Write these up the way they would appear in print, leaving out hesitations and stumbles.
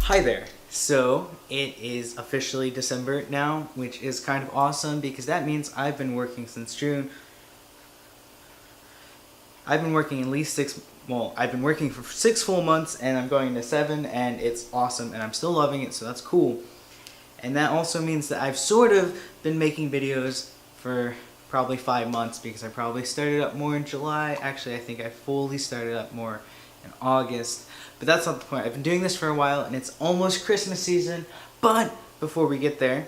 Hi there. So it is officially December now, which is kind of awesome because that means I've been working since June. I've been working at least I've been working for 6 full months and I'm going to 7 and it's awesome and I'm still loving it, so that's cool. And that also means that I've sort of been making videos for probably 5 months because I probably started up more in July. Actually, I think I fully started up more in August. But that's not the point. I've been doing this for a while and it's almost Christmas season. But before we get there,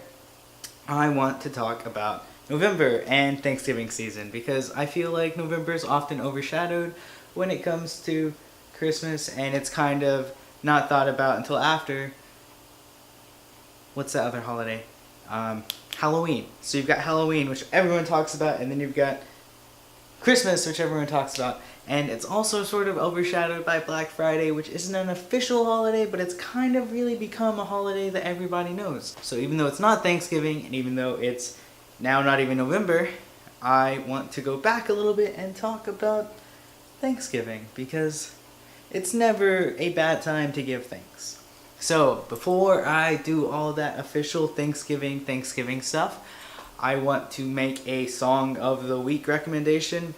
I want to talk about November and Thanksgiving season because I feel like November is often overshadowed when it comes to Christmas and it's kind of not thought about until after. What's that other holiday? Halloween. So you've got Halloween, which everyone talks about, and then you've got Christmas, which everyone talks about. And it's also sort of overshadowed by Black Friday, which isn't an official holiday, but it's kind of really become a holiday that everybody knows. So even though it's not Thanksgiving, and even though it's now not even November, I want to go back a little bit and talk about Thanksgiving, because it's never a bad time to give thanks. So before I do all that official Thanksgiving stuff, I want to make a song of the week recommendation.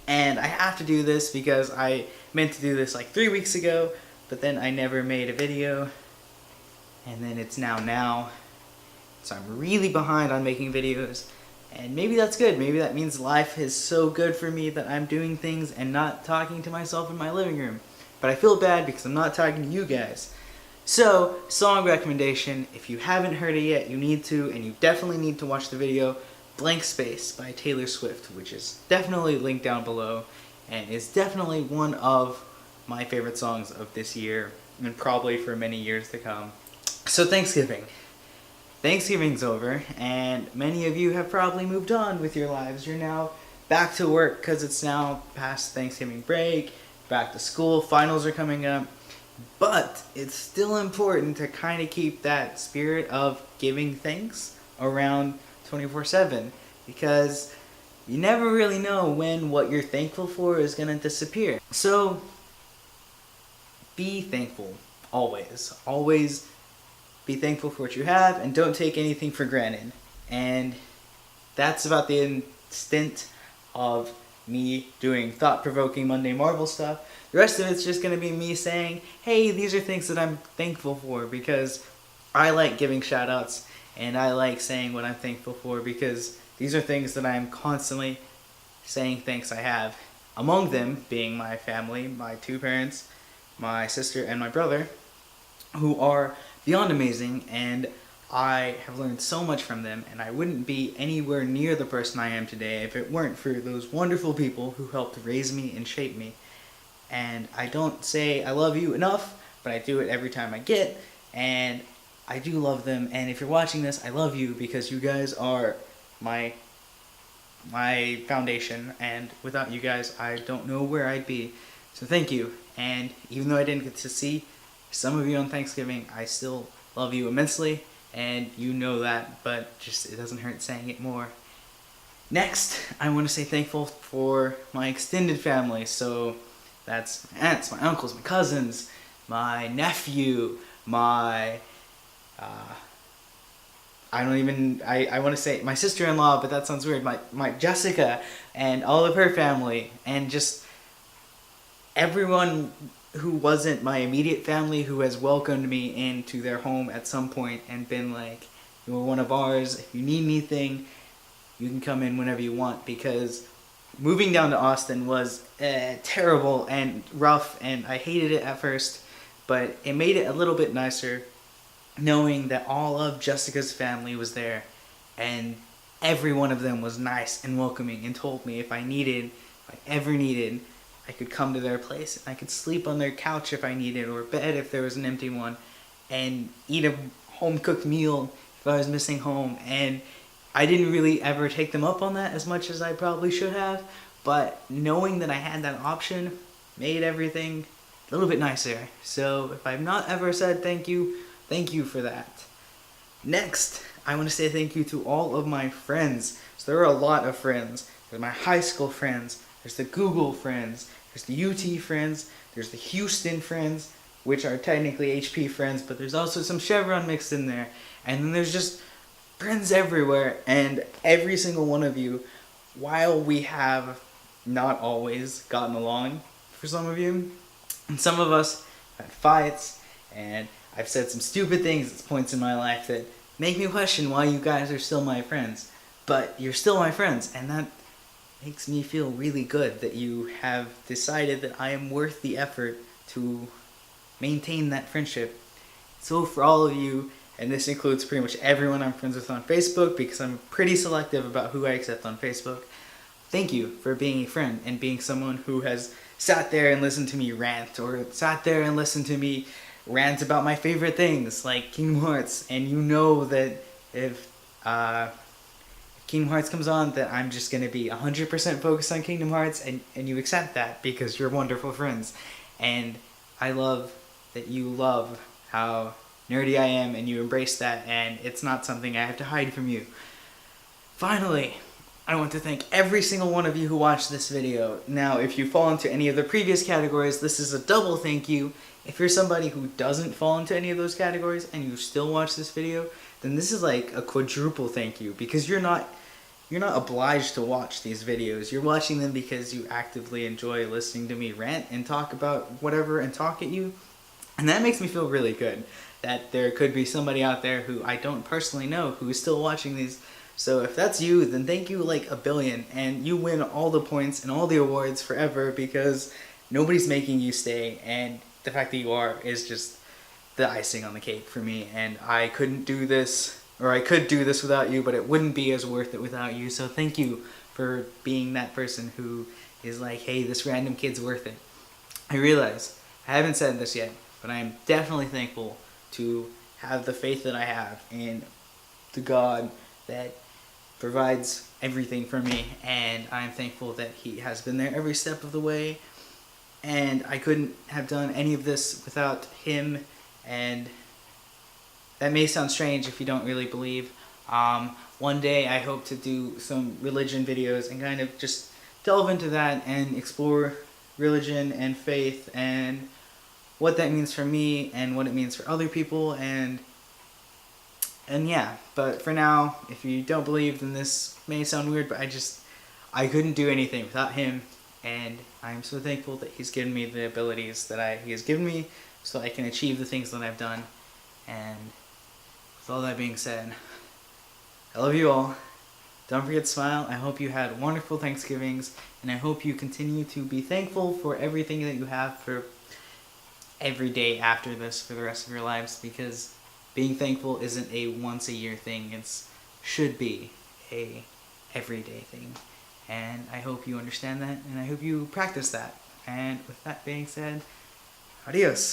And I have to do this because I meant to do this like 3 weeks ago, but then I never made a video. And then it's now. So I'm really behind on making videos. And maybe that's good. Maybe that means life is so good for me that I'm doing things and not talking to myself in my living room. But I feel bad because I'm not talking to you guys. So, song recommendation, if you haven't heard it yet, you need to, and you definitely need to watch the video, Blank Space by Taylor Swift, which is definitely linked down below, and is definitely one of my favorite songs of this year, and probably for many years to come. So Thanksgiving. Thanksgiving's over, and many of you have probably moved on with your lives. You're now back to work, because it's now past Thanksgiving break, back to school, finals are coming up. But it's still important to kind of keep that spirit of giving thanks around 24/7 because you never really know when what you're thankful for is going to disappear. So be thankful always. Always be thankful for what you have and don't take anything for granted. And that's about the extent of me doing thought-provoking Monday Marvel stuff. The rest of it's just going to be me saying, hey, these are things that I'm thankful for because I like giving shout-outs and I like saying what I'm thankful for because these are things that I'm constantly saying thanks I have. Among them being my family, my 2 parents, my sister, and my brother, who are beyond amazing, and I have learned so much from them, and I wouldn't be anywhere near the person I am today if it weren't for those wonderful people who helped raise me and shape me. And I don't say I love you enough, but I do it every time I get, and I do love them. And if you're watching this, I love you because you guys are my foundation, and without you guys, I don't know where I'd be. So thank you. And even though I didn't get to see some of you on Thanksgiving, I still love you immensely, and you know that, but just it doesn't hurt saying it more. Next, I want to say thankful for my extended family. So that's my aunts, my uncles, my cousins, my nephew, my, I want to say my sister-in-law, but that sounds weird, my Jessica, and all of her family, and just everyone who wasn't my immediate family who has welcomed me into their home at some point and been like, you're one of ours, if you need anything, you can come in whenever you want, because moving down to Austin was terrible and rough, and I hated it at first, but it made it a little bit nicer knowing that all of Jessica's family was there, and every one of them was nice and welcoming and told me if I ever needed, I could come to their place, and I could sleep on their couch if I needed, or bed if there was an empty one, and eat a home-cooked meal if I was missing home, and I didn't really ever take them up on that as much as I probably should have, but knowing that I had that option made everything a little bit nicer. So if I've not ever said thank you for that. Next, I want to say thank you to all of my friends. So there are a lot of friends. There's my high school friends, there's the Google friends, there's the UT friends, there's the Houston friends, which are technically HP friends, but there's also some Chevron mixed in there. And then there's just friends everywhere, and every single one of you, while we have not always gotten along for some of you, and some of us have had fights, and I've said some stupid things at points in my life that make me question why you guys are still my friends. But you're still my friends, and that makes me feel really good that you have decided that I am worth the effort to maintain that friendship. So for all of you, and this includes pretty much everyone I'm friends with on Facebook, because I'm pretty selective about who I accept on Facebook, thank you for being a friend and being someone who has sat there and listened to me rant, or sat there and listened to me rant about my favorite things like Kingdom Hearts, and you know that if Kingdom Hearts comes on, that I'm just going to be 100% focused on Kingdom Hearts, and you accept that because you're wonderful friends. And I love that you love how nerdy I am, and you embrace that, and it's not something I have to hide from you. Finally, I want to thank every single one of you who watched this video. Now, if you fall into any of the previous categories, this is a double thank you. If you're somebody who doesn't fall into any of those categories and you still watch this video, then this is like a quadruple thank you, because you're not obliged to watch these videos. You're watching them because you actively enjoy listening to me rant and talk about whatever and talk at you. And that makes me feel really good, that there could be somebody out there who I don't personally know who is still watching these. So if that's you, then thank you like a billion, and you win all the points and all the awards forever, because nobody's making you stay, and the fact that you are is just the icing on the cake for me. And I couldn't do this, or I could do this without you, but it wouldn't be as worth it without you. So thank you for being that person who is like, hey, this random kid's worth it. I realize I haven't said this yet, but I am definitely thankful to have the faith that I have in the God that provides everything for me, and I'm thankful that He has been there every step of the way, and I couldn't have done any of this without Him. And that may sound strange if you don't really believe. One day I hope to do some religion videos and kind of just delve into that and explore religion and faith and what that means for me and what it means for other people, and yeah. But for now, if you don't believe, then this may sound weird, but I couldn't do anything without Him, and I'm so thankful that He's given me the abilities that He has given me so I can achieve the things that I've done. And with all that being said, I love you all. Don't forget to smile. I hope you had wonderful Thanksgivings, and I hope you continue to be thankful for everything that you have for every day after this for the rest of your lives, because being thankful isn't a once a year thing. It should be a everyday thing. And I hope you understand that, and I hope you practice that. And with that being said, adios.